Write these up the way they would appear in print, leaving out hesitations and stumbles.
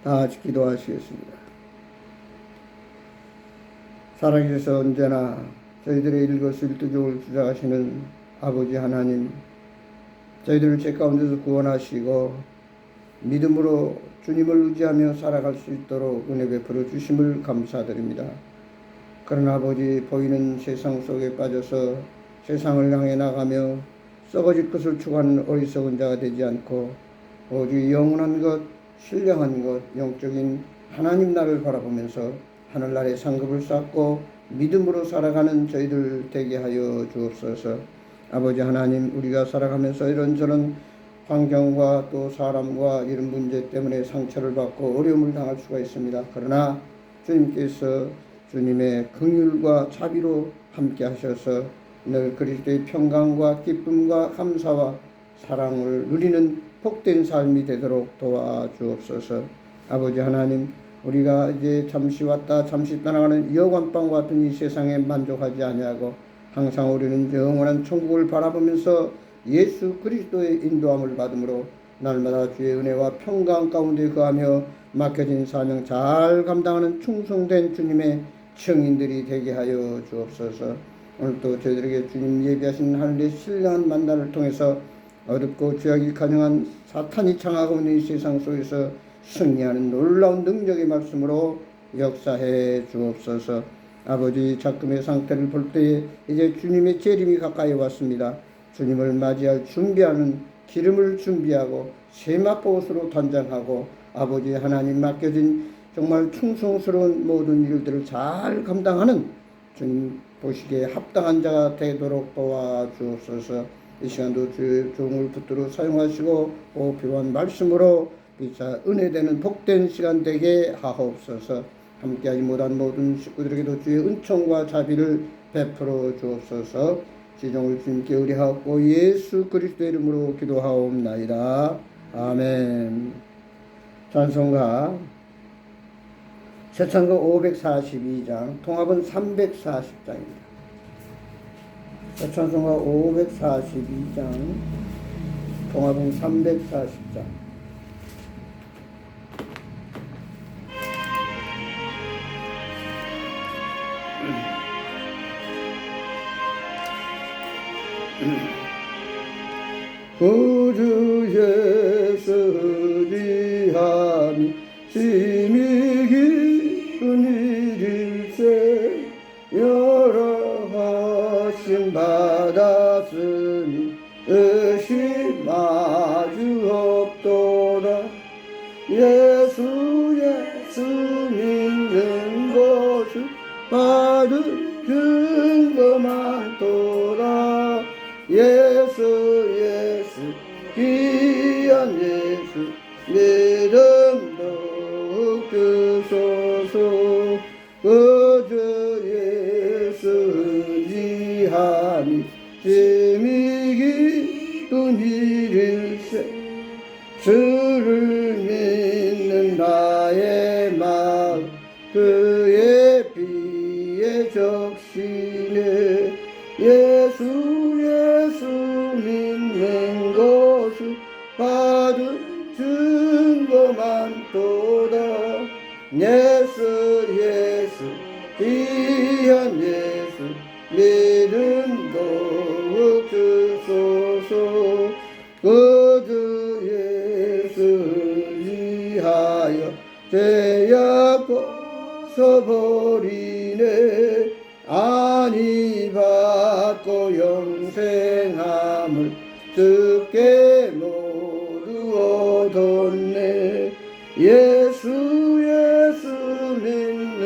다 같이 기도하시겠습니다. 살아계셔서 언제나 저희들의 일거수일투족을 주장하시는 아버지 하나님, 저희들을 죄 가운데서 구원하시고 믿음으로 주님을 의지하며 살아갈 수 있도록 은혜 베풀어 주심을 감사드립니다. 그러나 아버지, 보이는 세상 속에 빠져서 세상을 향해 나가며 썩어질 것을 추구하는 어리석은 자가 되지 않고 오직 영원한 것, 신령한 것, 영적인 하나님 나라를 바라보면서 하늘나라의 상급을 쌓고 믿음으로 살아가는 저희들 되게 하여 주옵소서. 아버지 하나님, 우리가 살아가면서 이런저런 환경과 또 사람과 이런 문제 때문에 상처를 받고 어려움을 당할 수가 있습니다. 그러나 주님께서 주님의 긍휼과 자비로 함께 하셔서 늘 그리스도의 평강과 기쁨과 감사와 사랑을 누리는 복된 삶이 되도록 도와주옵소서. 아버지 하나님, 우리가 이제 잠시 왔다 잠시 떠나가는 여관방과 같은 이 세상에 만족하지 아니하고 항상 우리는 영원한 천국을 바라보면서 예수 그리스도의 인도함을 받음으로 날마다 주의 은혜와 평강 가운데 거하며 맡겨진 사명 잘 감당하는 충성된 주님의 증인들이 되게 하여 주옵소서. 오늘도 저희들에게 주님 예비하신 하늘의 신령한 만나를 통해서 어렵고 죄악이 가능한 사탄이 장하고 있는 이 세상 속에서 승리하는 놀라운 능력의 말씀으로 역사해 주옵소서. 아버지, 작금의 상태를 볼 때에 이제 주님의 재림이 가까이 왔습니다. 주님을 맞이할 준비하는 기름을 준비하고 세마포옷으로 단장하고 아버지 하나님 맡겨진 정말 충성스러운 모든 일들을 잘 감당하는 주님 보시기에 합당한 자가 되도록 도와주옵소서. 이 시간도 주의 종을 붙들어 사용하시고 필요한 말씀으로 비차 은혜되는 복된 시간 되게 하옵소서. 함께하지 못한 모든 식구들에게도 주의 은총과 자비를 베풀어 주옵소서. 지종을 주님께 의뢰하고 예수 그리스도의 이름으로 기도하옵나이다. 아멘. 찬송가 새찬가 542장, 통합은 340장입니다. 새찬송가 542장, 통합은 340장. 구주 예수 지함이 심히 깊은 일일세 여러 하심 받았으니 의심 마주 없도다. 예수 믿는 것을 받은 증거 많도다. 예수 귀한 예수 믿음도 주소서. 그저 예수 지함이 심히 깊은 일일세 주를 믿는 나의 마음 그의 피에 적시네. 예수 믿는 것을 받은 증거 많도다. 예수 귀한 예수 믿음도 주소서. 그저 예수 위하여 죄악 벗어버리네. 안위 받고 영생함을 주께 모두 얻었네. 예수 믿는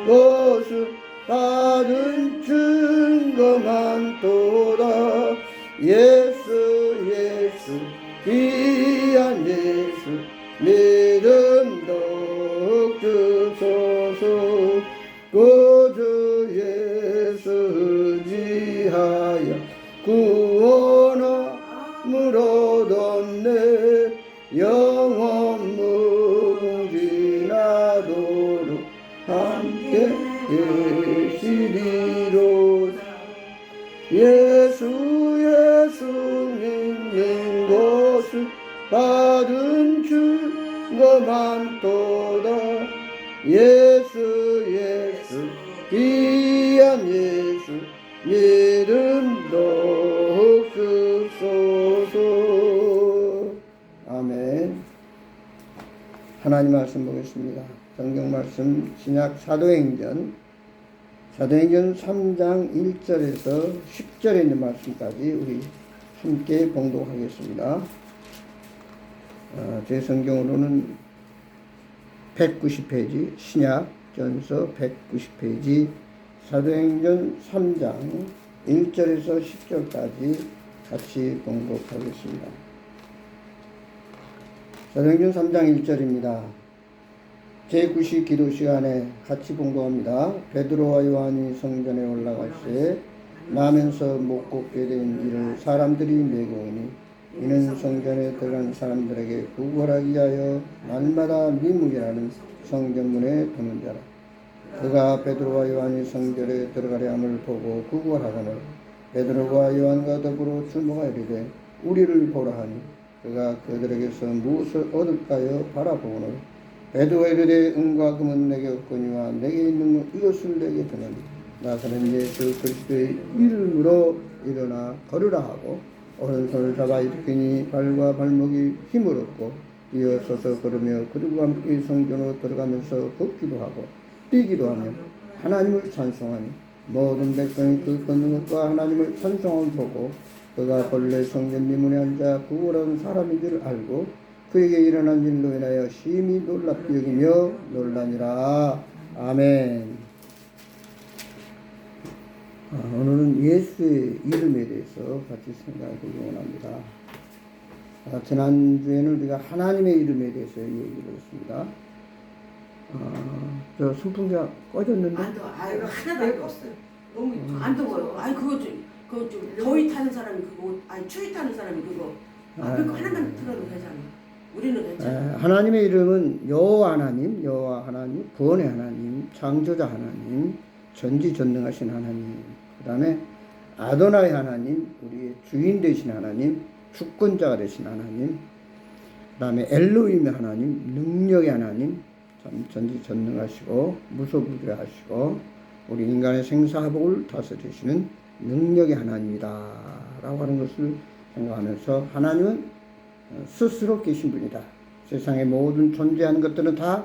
것을 받은 증거 많도다. 예수 귀한 예수 믿음도 주소서. 그저 예수 지하여 구원함을 얻었네. 영원 무궁지나도록 함께 계시리로. 예수 믿는 것을 받은 증거 많도다. 예수 예수 귀한 예수 믿음도 없으소서. 아멘. 하나님 말씀 보겠습니다. 성경 말씀 신약 사도행전 3장 1절에서 10절에 있는 말씀까지 우리 함께 봉독하겠습니다. 제 성경으로는 190페이지, 신약전서 190페이지, 사도행전 3장 1절에서 10절까지 같이 봉독하겠습니다. 사도행전 3장 1절입니다. 제9시 기도 시간에 같이 봉독합니다. 베드로와 요한이 성전에 올라갈새 나면서 못 걷게 된 이를 사람들이 메고오니 이는 성전에 들어간 사람들에게 구걸하기 위하여 날마다 미문이라는 성전문에 두는 자라. 그가 베드로와 요한이 성전에 들어가려 함을 보고 구걸하거늘 베드로와 요한과 더불어 주모가 이르되 우리를 보라 하니 그가 그들에게서 무엇을 얻을까요 바라보거늘 베드로가 이르되 은과 금은 내게 없거니와 내게 있는 이것을 내게 드노니 나사렛 예수 그리스도의 이름으로 일어나 걸으라 하고 오른손을 잡아 일으키니 발과 발목이 힘을 얻고 일어서서 걸으며 그들과 함께 성전으로 들어가면서 걷기도 하고 뛰기도 하며 하나님을 찬송하니 모든 백성이 그 걷는 것과 하나님을 찬송함을 보고 그가 본래 성전 미문에 앉아 구걸하는 사람인 줄 알고 그에게 일어난 일로 인하여 심히 놀랍게 여기며 놀라니라. 아멘. 오늘은 예수의 이름에 대해서 같이 생각하기 원합니다. 지난주에는 우리가 하나님의 이름에 대해서 얘기를 했습니다. 저 선풍기가 꺼졌는데? 아유, 하나도 안 껐어요. 너무 안 더워요. 아니, 그거 좀 더위 타는 사람이 그거, 아니, 추위 타는 사람이 그거. 앞에 거 하나만 틀어도 되잖아. 우리는 괜찮아. 하나님의 이름은 여호와 하나님, 여호와 하나님, 구원의 하나님, 창조자 하나님, 전지전능하신 하나님, 그 다음에 아도나이 하나님, 우리의 주인 되신 하나님, 주권자가 되신 하나님, 그 다음에 엘로힘의 하나님, 능력의 하나님, 전지전능하시고 무소부지하시고 우리 인간의 생사화복을 다스리시는 능력의 하나님이다 라고 하는 것을 생각하면서 하나님은 스스로 계신 분이다. 세상의 모든 존재하는 것들은 다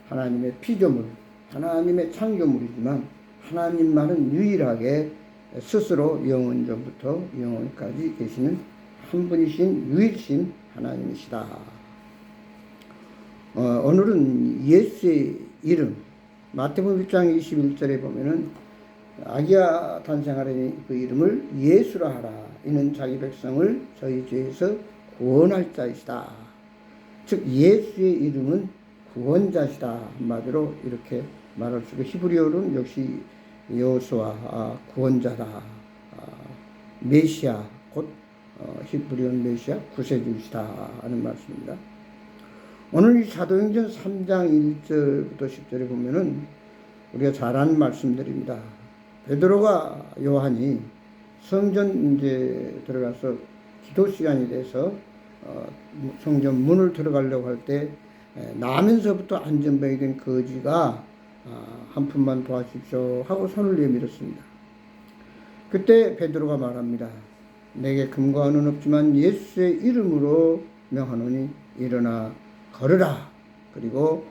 하나님의 피조물, 하나님의 창조물이지만 하나님만은 유일하게 스스로 영원전부터 영원까지 계시는 한 분이신 유일신 하나님이시다. 오늘은 예수의 이름, 마태복음 1장 21절에 보면은 아기야 탄생하려니 그 이름을 예수라 하라. 이는 자기 백성을 저희 죄에서 구원할 자이시다. 즉 예수의 이름은 구원자시다. 한마디로 이렇게 말할 수 있고 히브리어로는 역시 여호수아 구원자다. 메시아 곧 히브리어는 메시아 구세주시다 하는 말씀입니다. 오늘 이 사도행전 3장 1절부터 10절에 보면은 우리가 잘 아는 말씀들입니다. 베드로가 요한이 성전 이제 들어가서 기도 시간이 돼서 성전 문을 들어가려고 할 때 나면서부터 안전병이 된 거지가 한 푼만 도와주십시오 하고 손을 내밀었습니다. 그때 베드로가 말합니다. 내게 금과 은은 없지만 예수의 이름으로 명하노니 일어나 걸으라. 그리고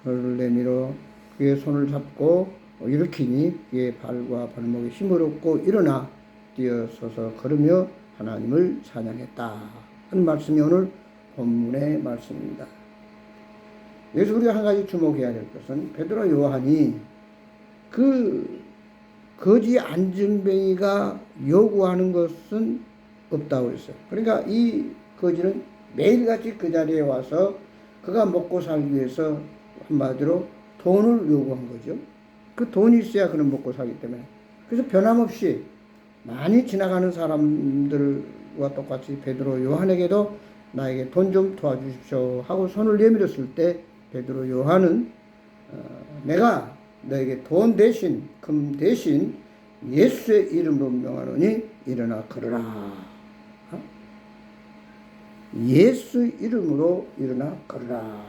그를 내밀어 그의 손을 잡고 일으키니 그의 발과 발목에 힘을 얻고 일어나 뛰어서서 걸으며 하나님을 찬양했다 하는 말씀이 오늘 본문의 말씀입니다. 여기서 우리가 한 가지 주목해야 될 것은 베드로 요한이 그 거지 안전뱅이가 요구하는 것은 없다고 했어요. 그러니까 이 거지는 매일같이 그 자리에 와서 그가 먹고 살기 위해서 한마디로 돈을 요구한 거죠. 그 돈이 있어야 그는 먹고 살기 때문에. 그래서 변함없이 많이 지나가는 사람들과 똑같이 베드로 요한에게도 나에게 돈 좀 도와주십시오 하고 손을 내밀었을 때 베드로 요한은 내가 너에게 돈 대신 금 대신 예수의 이름으로 명하노니 일어나 걸으라. 예수 이름으로 일어나 걸으라.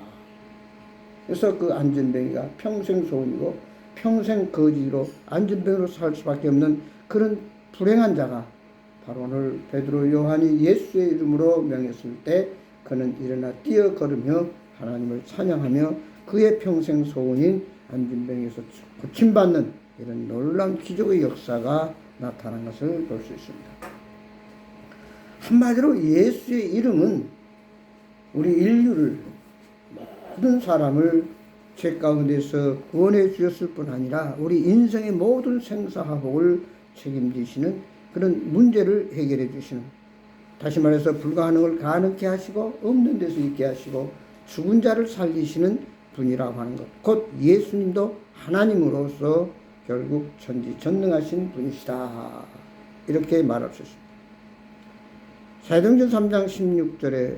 그래서 그 안전뱅이가 평생 소원이고 평생 거지로 안전뱅이로 살 수밖에 없는 그런 불행한 자가 바로 오늘 베드로 요한이 예수의 이름으로 명했을 때 그는 일어나 뛰어 걸으며 하나님을 찬양하며 그의 평생 소원인 안전뱅이에서 고침받는 이런 놀라운 기적의 역사가 나타난 것을 볼 수 있습니다. 한마디로 예수의 이름은 우리 인류를 모든 사람을 죄 가운데서 구원해 주셨을 뿐 아니라 우리 인생의 모든 생사화복을 책임지시는 그런 문제를 해결해 주시는, 다시 말해서 불가능을 가능케 하시고 없는 데서 있게 하시고 죽은 자를 살리시는 분이라고 하는 것, 곧 예수님도 하나님으로서 결국 천지전능하신 분이시다, 이렇게 말할 수 있습니다. 사도행전 3장 16절에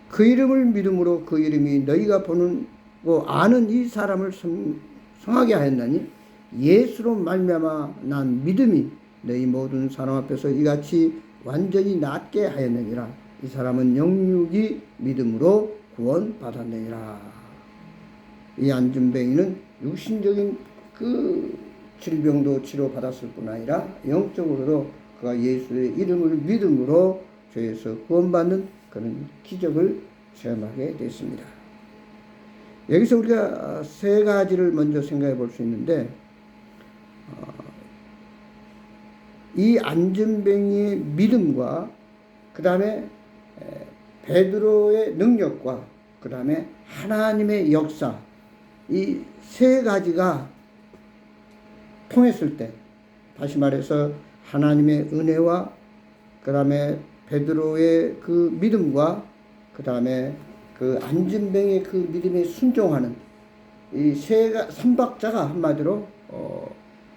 그 이름을 믿음으로 그 이름이 너희가 보는 아는 이 사람을 성하게 하였나니 예수로 말미암아 난 믿음이 너희 모든 사람 앞에서 이같이 완전히 낫게 하였느니라. 이 사람은 영육이 믿음으로 구원받았느니라. 이 안전뱅이는 육신적인 그 질병도 치료받았을 뿐 아니라 영적으로도 그가 예수의 이름을 믿음으로 죄에서 구원받는 그런 기적을 체험하게 됐습니다. 여기서 우리가 세 가지를 먼저 생각해 볼 수 있는데, 이 안전뱅이의 믿음과 그 다음에 베드로의 능력과 그 다음에 하나님의 역사, 이 세 가지가 통했을 때, 다시 말해서 하나님의 은혜와 그 다음에 베드로의 그 믿음과 그 다음에 그 안전뱅이의 그 믿음에 순종하는 이 삼박자가 한마디로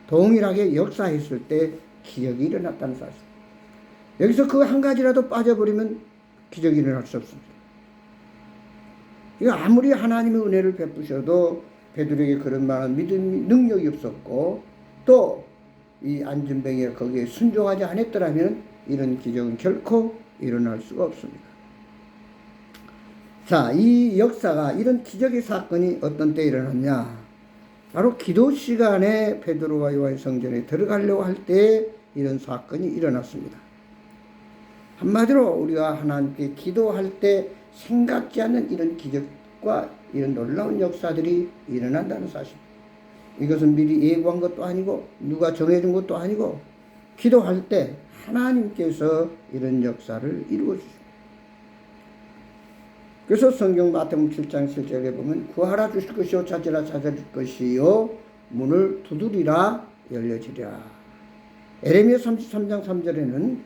동일하게 역사했을 때 기적이 일어났다는 사실. 여기서 그 한 가지라도 빠져버리면 기적이 일어날 수 없습니다. 이거 아무리 하나님의 은혜를 베푸셔도 베드로에게 그런 만한 믿음 능력이 없었고 또 이 안전뱅이가 거기에 순종하지 않았더라면 이런 기적은 결코 일어날 수가 없습니다. 자, 이 역사가, 이런 기적의 사건이 어떤 때 일어났냐? 바로 기도 시간에 베드로와 요한이 성전에 들어가려고 할 때 이런 사건이 일어났습니다. 한마디로 우리가 하나님께 기도할 때 생각지 않는 이런 기적과 이런 놀라운 역사들이 일어난다는 사실. 이것은 미리 예고한 것도 아니고 누가 정해준 것도 아니고 기도할 때 하나님께서 이런 역사를 이루어 주십니다. 그래서 성경 마태복음 7장 7절에 보면 구하라 주실 것이요 찾으라 찾을 것이요 문을 두드리라 열려지리라. 에레미야 33장 3절에는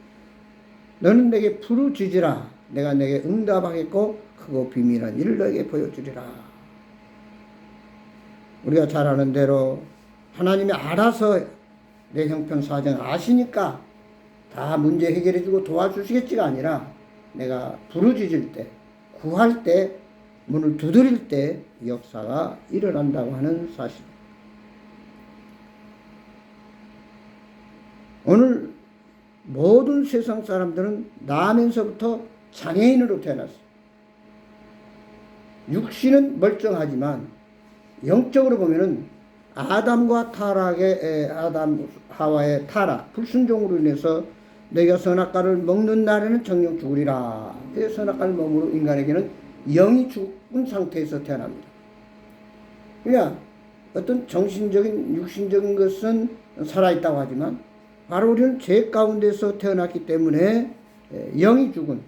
너는 내게 부르짖으라 내가 내게 응답하겠고 크고 비밀한 일을 너에게 보여주리라. 우리가 잘 아는 대로 하나님이 알아서 내 형편 사정 아시니까 다 문제 해결해주고 도와주시겠지가 아니라 내가 부르짖을 때, 구할 때, 문을 두드릴 때 역사가 일어난다고 하는 사실. 오늘 모든 세상 사람들은 나면서부터 장애인으로 태어났어요. 육신은 멀쩡하지만 영적으로 보면은 아담과 아담 하와의 타락, 불순종으로 인해서 내가 선악과를 먹는 날에는 정령 죽으리라. 그 선악과를 먹으로 인간에게는 영이 죽은 상태에서 태어납니다. 그러니까 어떤 정신적인 육신적인 것은 살아있다고 하지만 바로 우리는 죄 가운데서 태어났기 때문에 영이 죽은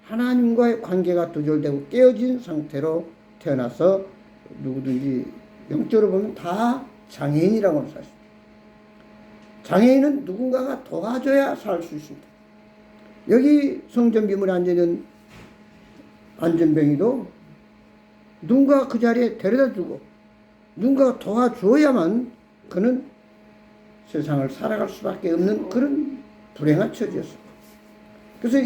하나님과의 관계가 두절되고 깨어진 상태로 태어나서 누구든지 영적으로 보면 다 장애인이라고 하는 사실. 장애인은 누군가가 도와줘야 살 수 있습니다. 여기 성전 비문에 앉아있는 안전뱅이도 누군가 그 자리에 데려다 주고 누군가가 도와줘야만 그는 세상을 살아갈 수밖에 없는 그런 불행한 처지였습니다. 그래서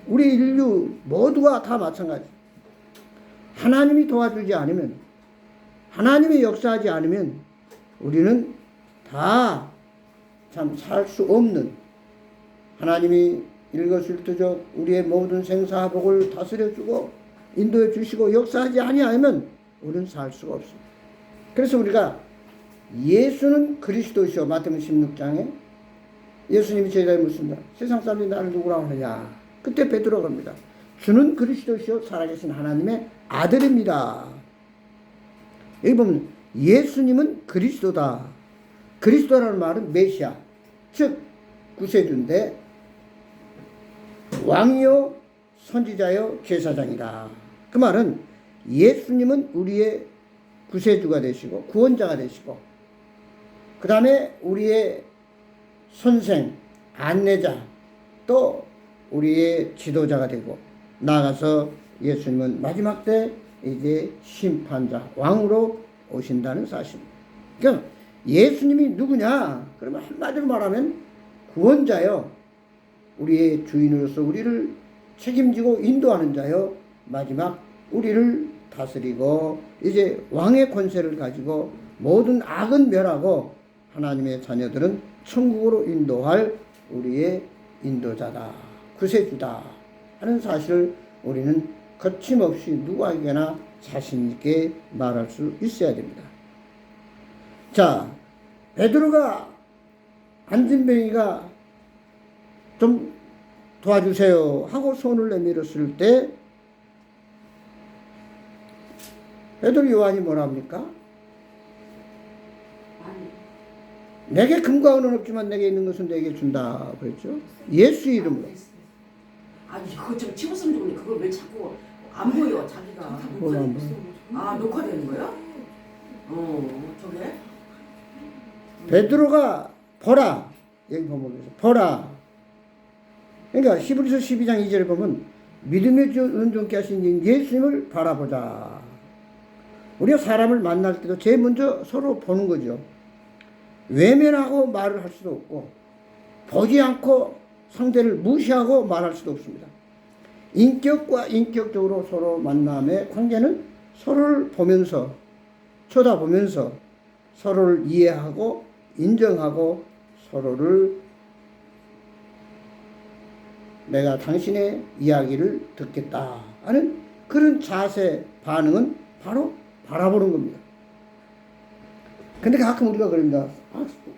우리 인류 모두가 다 마찬가지. 하나님이 도와주지 않으면, 하나님이 역사하지 않으면 우리는 다 참 살 수 없는, 하나님이 일거수일투족 우리의 모든 생사복을 다스려주고 인도해 주시고 역사하지 아니하면 우리는 살 수가 없습니다. 그래서 우리가 예수는 그리스도시오. 마태복음 16장에 예수님이 제자에 묻습니다. 세상 사람들이 나를 누구라고 하느냐. 그때 베드로가 그럽니다. 주는 그리스도시오 살아계신 하나님의 아들입니다. 여기 보면 예수님은 그리스도다. 그리스도라는 말은 메시아, 즉 구세주인데 왕이요 선지자요 제사장이다. 그 말은 예수님은 우리의 구세주가 되시고 구원자가 되시고 그 다음에 우리의 선생, 안내자, 또 우리의 지도자가 되고 나아가서 예수님은 마지막 때 이제 심판자, 왕으로 오신다는 사실입니다. 그러니까 예수님이 누구냐? 그러면 한마디로 말하면 구원자요. 우리의 주인으로서 우리를 책임지고 인도하는 자요. 마지막 우리를 다스리고 이제 왕의 권세를 가지고 모든 악은 멸하고 하나님의 자녀들은 천국으로 인도할 우리의 인도자다. 구세주다 하는 사실을 우리는 거침없이 누구에게나 자신 있게 말할 수 있어야 됩니다. 자, 베드로가 안진뱅이가 좀 도와주세요 하고 손을 내밀었을 때 베드로 요한이 뭐라 합니까? 내게 금과 은은 없지만 내게 있는 것은 내게 준다 그랬죠. 예수 이름으로. 아 이거 좀 치웠으면 좋은데 그걸 왜 자꾸 안 보여 자기가. 뭘 안 보여? 아 녹화되는 거야? 저게? 베드로가 보라. 여기 보면 보라. 그러니까 히브리서 12장 2절에 보면 믿음의 주 은종케 하신 예수님을 바라보자. 우리가 사람을 만날 때도 제일 먼저 서로 보는 거죠. 외면하고 말을 할 수도 없고 보지 않고 상대를 무시하고 말할 수도 없습니다. 인격과 인격적으로 서로 만남의 관계는 서로를 보면서 쳐다보면서 서로를 이해하고 인정하고 서로를 내가 당신의 이야기를 듣겠다 하는 그런 자세 반응은 바로 바라보는 겁니다. 근데 가끔 우리가 그럽니다.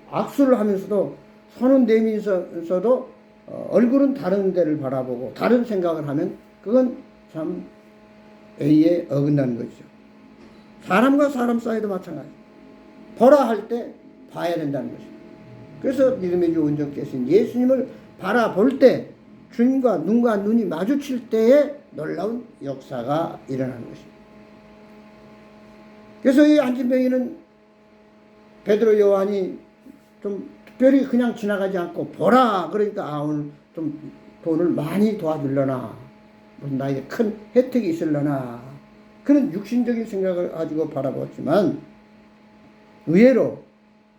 악수를 하면서도 손은 내밀면서도 얼굴은 다른 데를 바라보고 다른 생각을 하면 그건 참 A에 어긋나는 것이죠. 사람과 사람 사이도 마찬가지. 보라 할 때 봐야 된다는 것입니다. 그래서 믿음의 주 온전케 하신 예수님을 바라볼 때 주님과 눈과 눈이 마주칠 때에 놀라운 역사가 일어나는 것입니다. 그래서 이 안진뱅이는 베드로 요한이 좀 특별히 그냥 지나가지 않고 보라 그러니까 오늘 좀 돈을 많이 도와주려나 무슨 나에게 큰 혜택이 있으려나 그런 육신적인 생각을 가지고 바라봤지만 의외로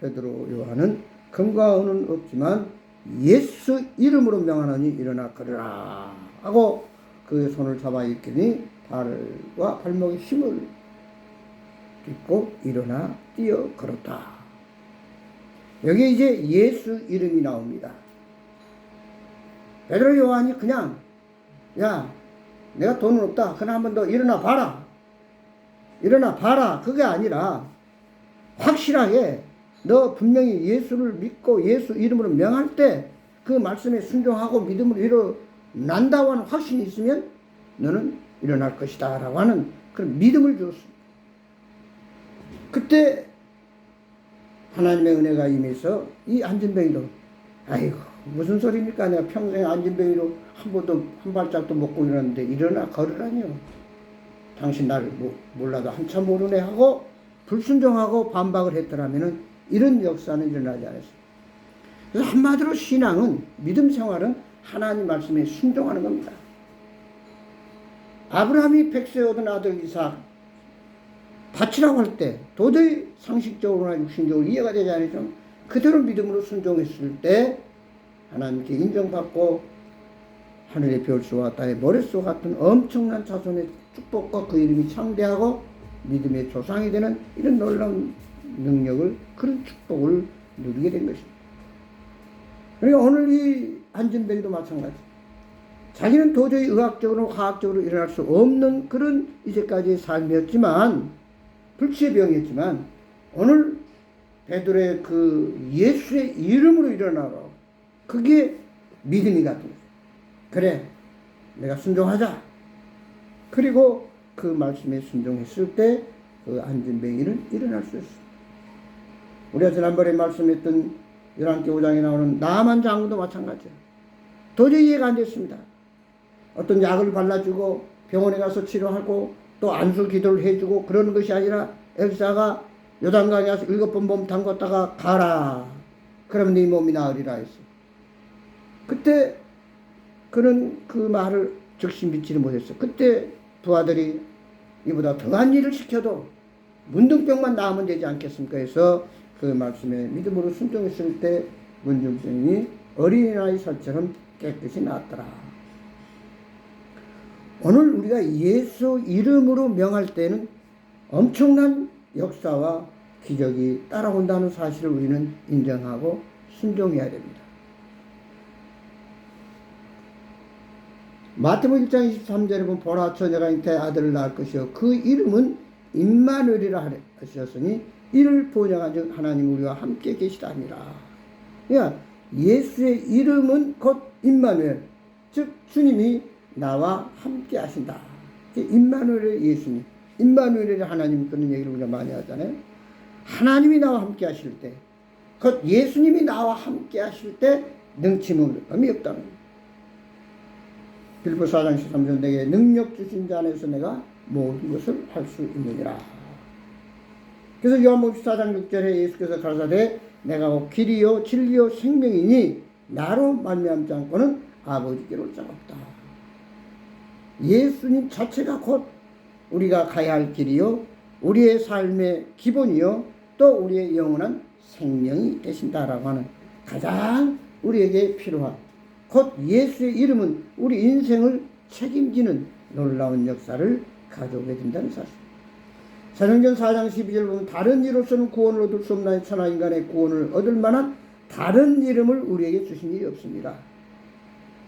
베드로 요한은 금과 은은 없지만 예수 이름으로 명하노니 일어나 걸으라 하고 그 손을 잡아 일으키니 발과 발목에 힘을 입고 일어나 뛰어 걸었다. 여기 이제 예수 이름이 나옵니다. 베드로 요한이 그냥 야 내가 돈은 없다. 그러나 한 번 더 일어나 봐라. 일어나 봐라. 그게 아니라 확실하게 너 분명히 예수를 믿고 예수 이름으로 명할 때 그 말씀에 순종하고 믿음으로 일어난다고 하는 확신이 있으면 너는 일어날 것이다 라고 하는 그런 믿음을 주었습니다. 그때 하나님의 은혜가 임해서 이 안진뱅이도 아이고 무슨 소리입니까? 내가 평생 안진뱅이로 한 번도 한 발짝도 못 굴렸는데 일어나 걸으라니요. 당신 나를 몰라도 한참 모르네 하고 불순종하고 반박을 했더라면 이런 역사는 일어나지 않았어요. 그래서 한마디로 신앙은 믿음 생활은 하나님 말씀에 순종하는 겁니다. 아브라함이 백세 얻은 아들 이삭 바치라고 할 때 도저히 상식적으로나 육신적으로 이해가 되지 않았지만 그대로 믿음으로 순종했을 때 하나님께 인정받고 하늘의 별수와 땅의 모래수 같은 엄청난 자손의 축복과 그 이름이 창대하고 믿음의 조상이 되는 이런 놀라운 능력을 그런 축복을 누리게 된 것입니다. 그러니까 오늘 이 안진뱅이도 마찬가지. 자기는 도저히 의학적으로 과학적으로 일어날 수 없는 그런 이제까지의 삶이었지만 불치의 병이었지만 오늘 베드로의 그 예수의 이름으로 일어나라. 그게 믿음이 같은 거죠. 그래, 내가 순종하자. 그리고 그 말씀에 순종했을 때 그 안진뱅이는 일어날 수 있습니다. 우리가 지난번에 말씀했던 11개 5장에 나오는 나만 장군도 마찬가지예요. 도저히 이해가 안 됐습니다. 어떤 약을 발라주고 병원에 가서 치료하고 또 안수 기도를 해주고 그러는 것이 아니라 엘사가 요단강에 가서 7번 몸 담궜다가 가라. 그러면 네 몸이 나으리라 했어요. 그때 그는 그 말을 즉시 믿지를 못했어요. 그때 부하들이 이보다 더한 일을 시켜도 문둥병만 나으면 되지 않겠습니까? 해서 그 말씀에 믿음으로 순종했을 때 문둥병이 어린아이 살처럼 깨끗이 나았더라. 오늘 우리가 예수 이름으로 명할 때는 엄청난 역사와 기적이 따라온다는 사실을 우리는 인정하고 순종해야 됩니다. 마태복음 1장 23절에 보면 보라 처녀가 잉태에 아들을 낳을 것이요 그 이름은 임마누엘이라 하셨으니 이를 번역한 즉 하나님 우리와 함께 계시다니라. 그러니까 예수의 이름은 곧 임마누엘, 즉 주님이 나와 함께 하신다. 임마누엘의 예수님, 임마누엘의 하나님, 그런 얘기를 우리가 많이 하잖아요. 하나님이 나와 함께 하실 때, 곧 예수님이 나와 함께 하실 때 능치음이 없다는 거예요. 빌립보 4장 13절 내게 능력 주신 자 안에서 내가 모든 것을 할 수 있느니라. 그래서 요한복음 14장 6절에 예수께서 가라사대 내가 곧 길이요 진리요 생명이니 나로 말미암지 않고는 아버지께로 올 자가 없다. 예수님 자체가 곧 우리가 가야 할 길이요 우리의 삶의 기본이요 또 우리의 영원한 생명이 되신다라고 하는 가장 우리에게 필요한 곧 예수의 이름은 우리 인생을 책임지는 놀라운 역사를 가져오게 된다는 사실. 사도행전 4장 12절 보면 다른 이로서는 구원을 얻을 수 없나니 천하 인간의 구원을 얻을 만한 다른 이름을 우리에게 주신 일이 없습니다.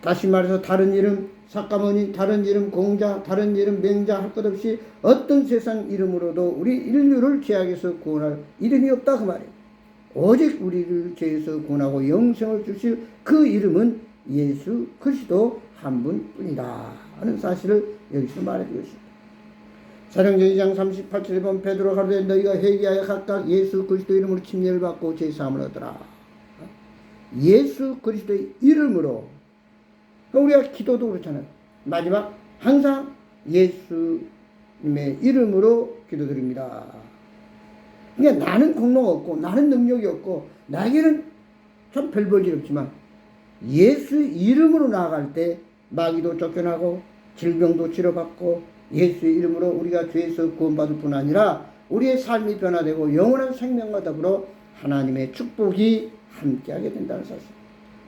다시 말해서 다른 이름 삭가모니, 다른 이름 공자, 다른 이름 맹자 할 것 없이 어떤 세상 이름으로도 우리 인류를 죄악에서 구원할 이름이 없다 그 말이에요. 오직 우리를 죄에서 구원하고 영생을 주실 그 이름은 예수 그리스도 한 분뿐이다 하는 사실을 여기서 말해주고 있습니다. 사도행전 2장 38절에 보면 베드로가 가로되 너희가 회개하여 각각 예수 그리스도 이름으로 침례를 받고 제사함을 얻으라. 예수 그리스도의 이름으로. 우리가 기도도 그렇잖아요. 마지막 항상 예수님의 이름으로 기도드립니다. 그러니까 나는 공로가 없고 나는 능력이 없고 나에게는 참 별 볼 일 없지만 예수 이름으로 나아갈 때 마귀도 쫓겨나고 질병도 치료받고 예수의 이름으로 우리가 죄에서 구원받을 뿐 아니라 우리의 삶이 변화되고 영원한 생명과 더불어 하나님의 축복이 함께하게 된다는 사실.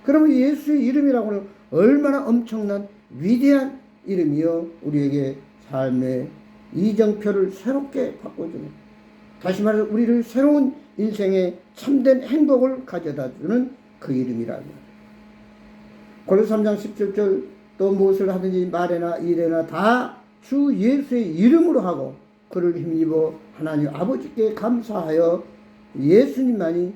그러면 예수의 이름이라고는 얼마나 엄청난 위대한 이름이요 우리에게 삶의 이정표를 새롭게 바꿔주는, 다시 말해서 우리를 새로운 인생의 참된 행복을 가져다주는 그 이름이라는 거예요. 골로새 3장 17절 또 무엇을 하든지 말에나 일에나 다 주 예수의 이름으로 하고 그를 힘입어 하나님 아버지께 감사하여 예수님만이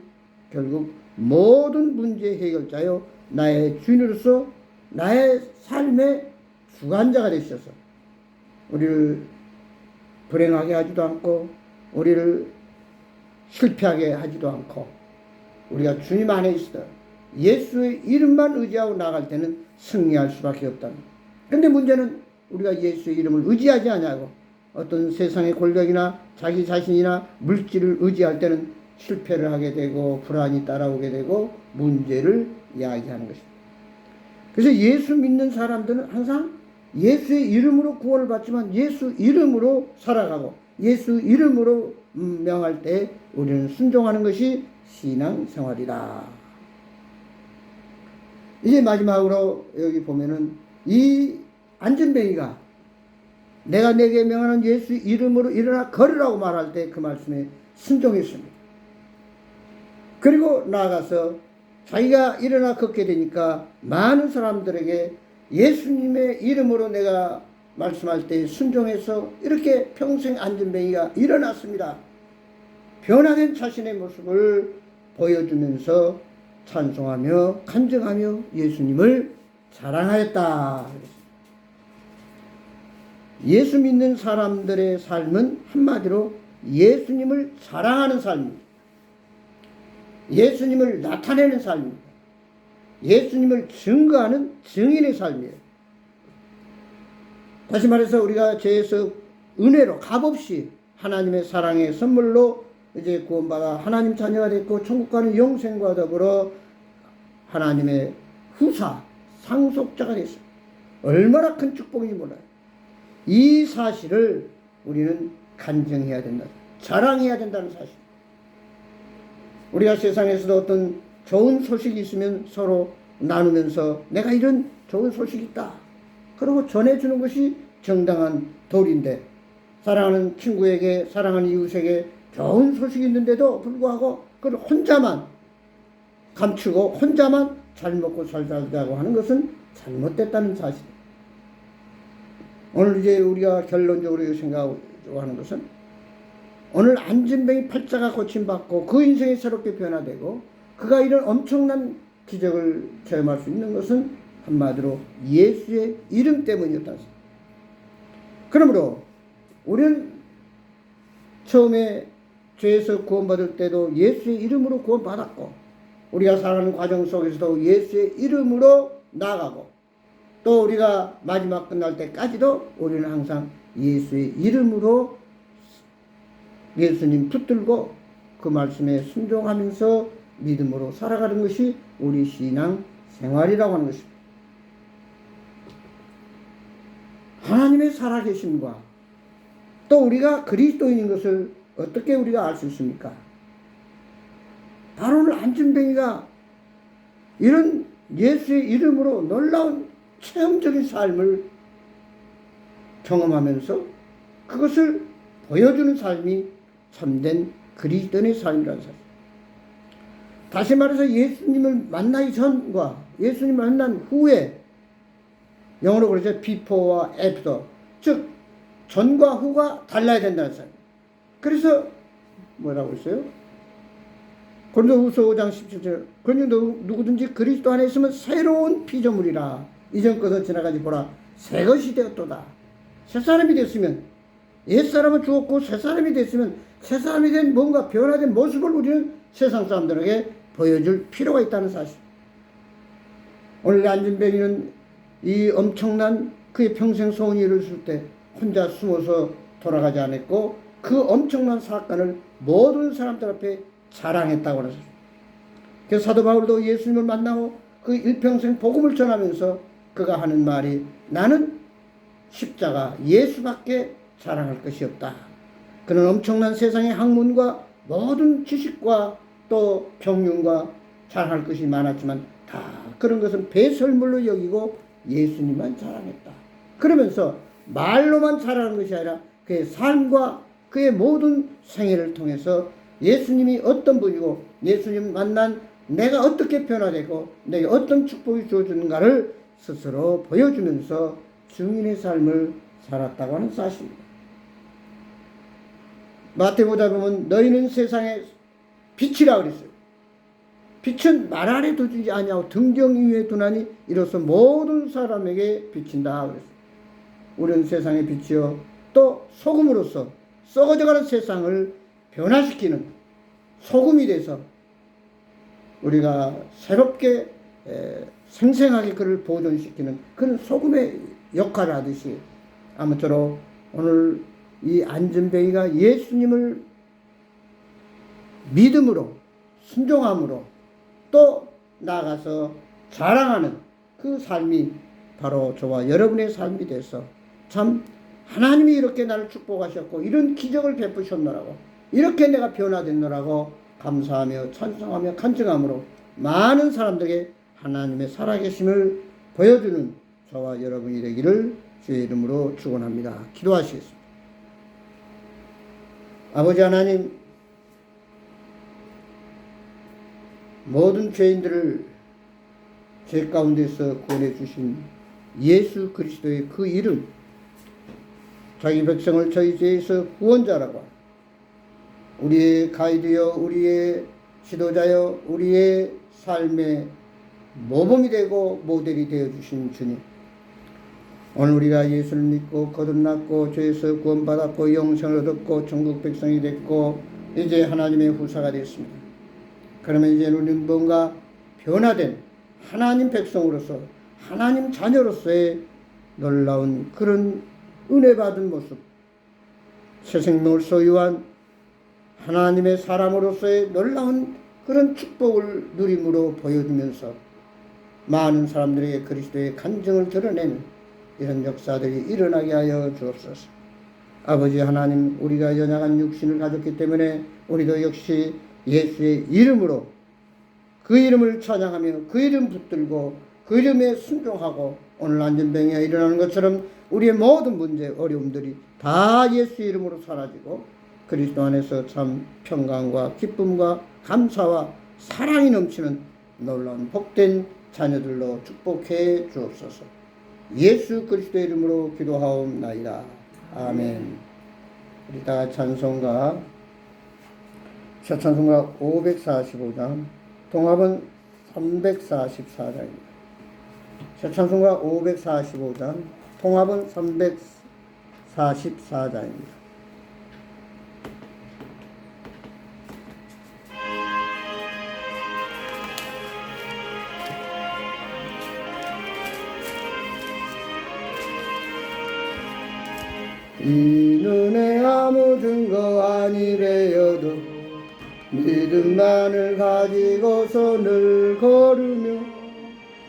결국 모든 문제 해결자요 나의 주인으로서 나의 삶의 주관자가 되셔서 우리를 불행하게 하지도 않고 우리를 실패하게 하지도 않고 우리가 주님 안에 있어 예수의 이름만 의지하고 나갈 때는 승리할 수밖에 없다는 거예요. 그런데 문제는 우리가 예수의 이름을 의지하지 않냐고 어떤 세상의 권력이나 자기 자신이나 물질을 의지할 때는 실패를 하게 되고 불안이 따라오게 되고 문제를 야기하는 것입니다. 그래서 예수 믿는 사람들은 항상 예수의 이름으로 구원을 받지만 예수 이름으로 살아가고 예수 이름으로 명할 때 우리는 순종하는 것이 신앙생활이다. 이제 마지막으로 여기 보면은 이 안진뱅이가 내가 내게 명하는 예수 이름으로 일어나 걸으라고 말할 때 그 말씀에 순종했습니다. 그리고 나아가서 자기가 일어나 걷게 되니까 많은 사람들에게 예수님의 이름으로 내가 말씀할 때 순종해서 이렇게 평생 안전뱅이가 일어났습니다. 변화된 자신의 모습을 보여주면서 찬송하며 간증하며 예수님을 자랑하였다. 예수 믿는 사람들의 삶은 한마디로 예수님을 자랑하는 삶입니다. 예수님을 나타내는 삶입니다. 예수님을 증거하는 증인의 삶이에요. 다시 말해서 우리가 죄에서 은혜로 값없이 하나님의 사랑의 선물로 이제 구원받아 하나님 자녀가 됐고 천국 가는 영생과 더불어 하나님의 후사 상속자가 됐어요. 얼마나 큰 축복인지 몰라요. 이 사실을 우리는 간증해야 된다. 자랑해야 된다는 사실. 우리가 세상에서도 어떤 좋은 소식이 있으면 서로 나누면서 내가 이런 좋은 소식이 있다. 그리고 전해주는 것이 정당한 도리인데 사랑하는 친구에게 사랑하는 이웃에게 좋은 소식이 있는데도 불구하고 그걸 혼자만 감추고 혼자만 잘 먹고 잘 살자고 하는 것은 잘못됐다는 사실. 오늘 이제 우리가 결론적으로 생각하고 하는 것은 오늘 안진뱅이 팔자가 고침받고 그 인생이 새롭게 변화되고 그가 이런 엄청난 기적을 체험할 수 있는 것은 한마디로 예수의 이름 때문이었다. 그러므로 우리는 처음에 죄에서 구원받을 때도 예수의 이름으로 구원받았고 우리가 살아가는 과정 속에서도 예수의 이름으로 나아가고 또 우리가 마지막 끝날 때까지도 우리는 항상 예수의 이름으로 예수님 붙들고 그 말씀에 순종하면서 믿음으로 살아가는 것이 우리 신앙 생활이라고 하는 것입니다. 하나님의 살아계심과 또 우리가 그리스도인인 것을 어떻게 우리가 알 수 있습니까? 바로 오늘 안진뱅이가 이런 예수의 이름으로 놀라운 체험적인 삶을 경험하면서 그것을 보여주는 삶이 참된 그리스도인의 삶이라는 사실. 다시 말해서 예수님을 만나기 전과 예수님을 만난 후에 영어로 그러죠. before와 after. 즉 전과 후가 달라야 된다는 사실. 그래서 뭐라고 했어요? 고린도후서 5장 17절 그러니 누구든지 그리스도 안에 있으면 새로운 피조물이라 이전 것은 지나가지 보라 새 것이 되었도다. 새 사람이 됐으면 옛사람은 죽었고 새 사람이 됐으면 새 사람이 된 뭔가 변화된 모습을 우리는 세상 사람들에게 보여줄 필요가 있다는 사실. 오늘 안진뱅이는 이 엄청난 그의 평생 소원이 이루어질 때 혼자 숨어서 돌아가지 않았고 그 엄청난 사건을 모든 사람들 앞에 자랑했다고 하는 사실. 그래서 사도 바울도 예수님을 만나고 그 일평생 복음을 전하면서 그가 하는 말이 나는 십자가 예수밖에 자랑할 것이 없다. 그는 엄청난 세상의 학문과 모든 지식과 또 경륜과 자랑할 것이 많았지만 다 그런 것은 배설물로 여기고 예수님만 자랑했다. 그러면서 말로만 자랑하는 것이 아니라 그의 삶과 그의 모든 생애를 통해서 예수님이 어떤 분이고 예수님 만난 내가 어떻게 변화되고 내게 어떤 축복이 주어지는가를 스스로 보여주면서 증인의 삶을 살았다고 하는 사실입니다. 마태복음에 보면 너희는 세상의 빛이라 그랬어요. 빛은 말 아래 두지 아니하고 등경 위에 두나니 이로써 모든 사람에게 비친다 그랬어요. 우리는 세상의 빛이요 또 소금으로서 썩어져가는 세상을 변화시키는 소금이 돼서 우리가 새롭게 생생하게 그를 보존시키는 그런 소금의 역할을 하듯이 아무쪼록 오늘 이 안진뱅이가 예수님을 믿음으로 순종함으로 또 나아가서 자랑하는 그 삶이 바로 저와 여러분의 삶이 돼서 참 하나님이 이렇게 나를 축복하셨고 이런 기적을 베푸셨노라고 이렇게 내가 변화됐노라고 감사하며 찬송하며 간증함으로 많은 사람들에게 하나님의 살아계심을 보여주는 저와 여러분이 되기를 주의 이름으로 축원합니다. 기도하시겠습니다. 아버지 하나님, 모든 죄인들을 죄 가운데서 구원해 주신 예수 그리스도의 그 이름 자기 백성을 저희 죄에서 구원자라고, 우리의 가이드여, 우리의 지도자여, 우리의 삶의 모범이 되고 모델이 되어주신 주님, 오늘 우리가 예수를 믿고 거듭났고 죄에서 구원받았고 영생을 얻었고 천국 백성이 됐고 이제 하나님의 후사가 됐습니다. 그러면 이제 우리는 뭔가 변화된 하나님 백성으로서, 하나님 자녀로서의 놀라운 그런 은혜 받은 모습, 새 생명을 소유한 하나님의 사람으로서의 놀라운 그런 축복을 누림으로 보여주면서 많은 사람들에게 그리스도의 간증을 드러내는 이런 역사들이 일어나게 하여 주옵소서. 아버지 하나님, 우리가 연약한 육신을 가졌기 때문에 우리도 역시 예수의 이름으로 그 이름을 찬양하며 그 이름 붙들고 그 이름에 순종하고 오늘 안전병이 일어나는 것처럼 우리의 모든 문제, 어려움들이 다 예수 이름으로 사라지고 그리스도 안에서 참 평강과 기쁨과 감사와 사랑이 넘치는 놀라운 복된 자녀들로 축복해 주옵소서. 예수 그리스도의 이름으로 기도하옵나이다. 아멘. 우리 다 찬송가, 새 찬송가 545장, 통합은 344장입니다. 새 찬송가 545장, 통합은 344장입니다. 이 눈에 아무 증거 아니래여도 믿음만을 가지고서 늘 걸으며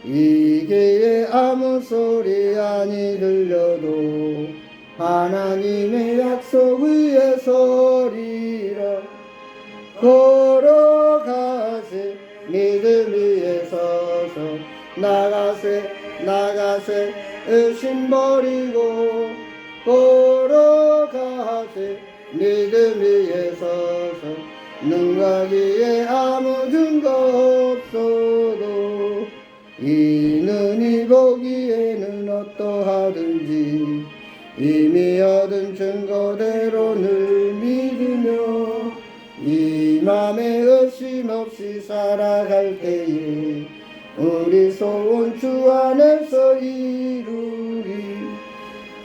이게에 아무 소리 아니 들려도 하나님의 약속 위에 서리라. 걸어가세 믿음 위에 서서 나가세 의심 버리고 걸어가세 믿음 위에 서서 능가기에 아무 증거 없어도 이는 이 보기에는 어떠하든지 이미 얻은 증거대로 늘 믿으며 이 맘에 의심 없이 살아갈 때에 우리 소원 주 안에서 이루리.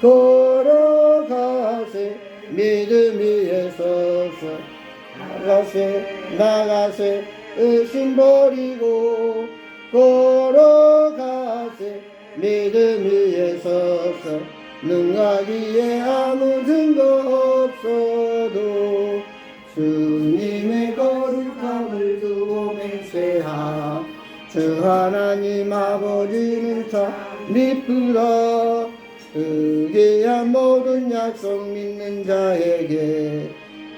걸어가세 믿음 위에 서서 나가세 의심 버리고 걸어가세 믿음 위에 서서 능하기에 아무 증거 없어도 주님의 거룩함을 두고 맹세하. 주 하나님 아버지는 참 미쁘다. 그게야 모든 약속 믿는 자에게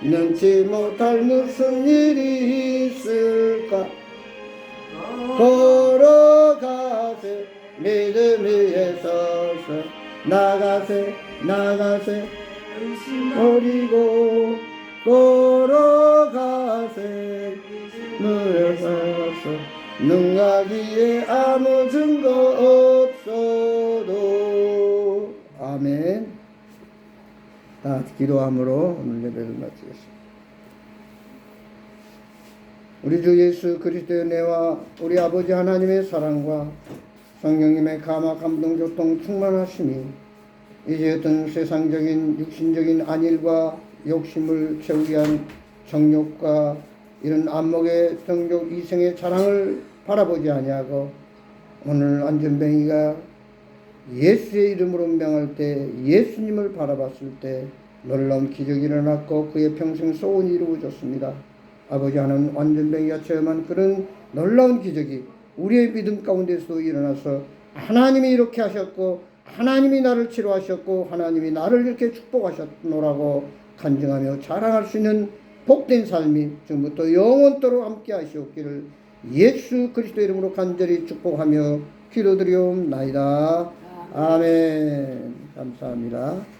능치 못할 무슨 일이 있을까. 걸어가세 믿음 위에 서서 나가세 버리고 걸어가세 물에 서서 능하기에 아무 증거 없어도. 아멘. 다 기도함으로 오늘 예배를 마치겠습니다. 우리 주 예수 그리스도의 은혜와 우리 아버지 하나님의 사랑과 성령님의 감화 감동 교통 충만하심이 이제 어떤 세상적인 육신적인 안일과 욕심을 채우기 위한 정욕과 이런 안목의 정욕 이생의 자랑을 바라보지 아니하고 오늘 안전뱅이가 예수의 이름으로 명할 때 예수님을 바라봤을 때 놀라운 기적이 일어났고 그의 평생 소원이 이루어졌습니다. 아버지 하나님, 안전뱅이가 체험한 그런 놀라운 기적이 우리의 믿음 가운데서도 일어나서 하나님이 이렇게 하셨고 하나님이 나를 치료하셨고 하나님이 나를 이렇게 축복하셨노라고 간증하며 자랑할 수 있는 복된 삶이 지금부터 영원토록 함께 하시옵기를 예수 그리스도 이름으로 간절히 축복하며 기도드리옵나이다. 아멘. 감사합니다.